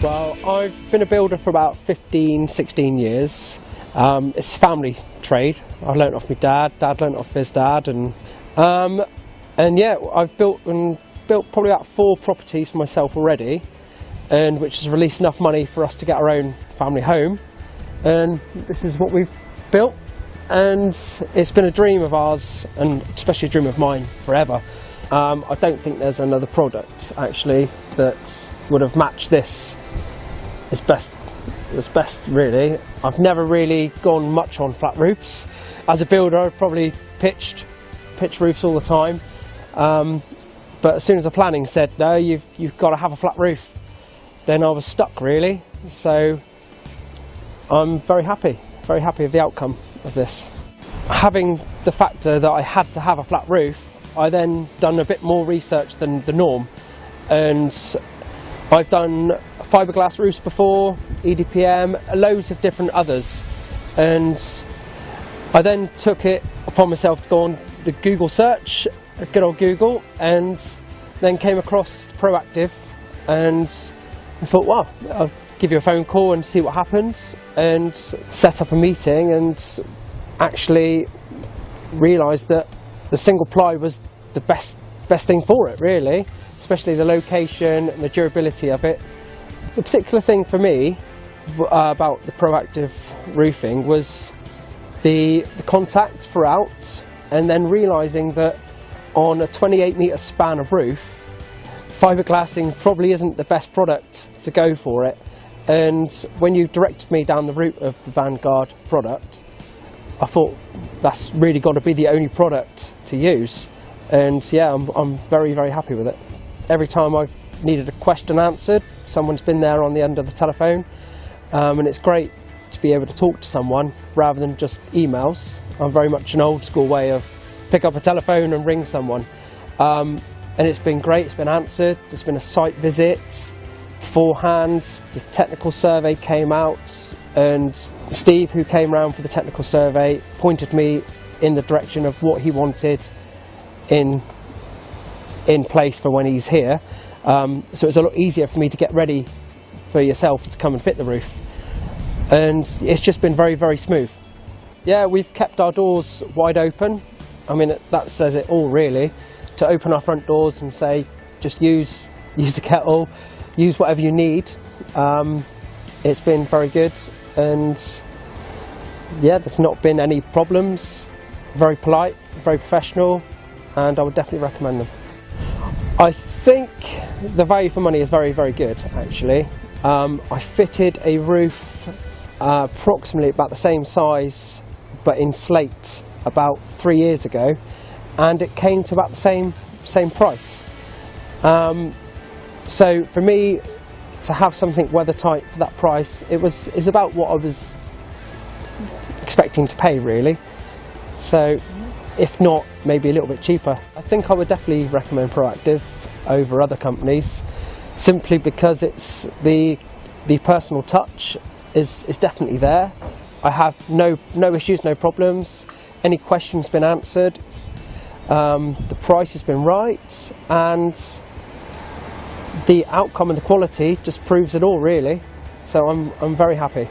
Well, I've been a builder for about 15-16 years. It's a family trade. I learnt off my dad learnt off his dad, and yeah, I've built probably about 4 properties for myself already, and which has released enough money for us to get our own family home. And this is what we've built, and it's been a dream of ours, and especially a dream of mine, forever. I don't think there's another product actually that would have matched this. It's best really. I've never really gone much on flat roofs. As a builder, I've probably pitched roofs all the time, but as soon as the planning said no, you've got to have a flat roof, then I was stuck really. So I'm very happy with the outcome of this. Having the factor that I had to have a flat roof, I then done a bit more research than the norm, and I've done fibreglass roofs before, EPDM, loads of different others, and I then took it upon myself to go on the Google search, good old Google, and then came across Proactive, and I thought, wow, I'll give you a phone call and see what happens, and set up a meeting, and actually realised that the single ply was the best thing for it really, especially the location and the durability of it. The particular thing for me about the Proactive roofing was the contact throughout, and then realising that on a 28-metre span of roof, fibreglassing probably isn't the best product to go for it. And when you directed me down the route of the Vanguard product, I thought that's really got to be the only product to use. And yeah, I'm very happy with it. Every time I've needed a question answered, someone's been there on the end of the telephone, and it's great to be able to talk to someone rather than just emails. I'm very much an old school way of pick up a telephone and ring someone, and it's been great. It's been answered. There's been a site visit beforehand. The technical survey came out, and Steve, who came round for the technical survey, pointed me in the direction of what he wanted in place for when he's here. So it's a lot easier for me to get ready for yourself to come and fit the roof, and it's just been very smooth. Yeah, we've kept our doors wide open. I mean, that says it all really, to open our front doors and say just use the kettle, use whatever you need. It's been very good, and yeah, there's not been any problems. Very polite, very professional, and I would definitely recommend them. I think the value for money is very good actually. I fitted a roof approximately about the same size but in slate about 3 years ago, and it came to about the same price. So for me to have something weather tight for that price, is about what I was expecting to pay really. So if not, maybe a little bit cheaper. I think I would definitely recommend Proactive over other companies, simply because it's the personal touch is definitely there. I have no issues, no problems. Any questions been answered. The price has been right, and the outcome and the quality just proves it all really. So I'm very happy.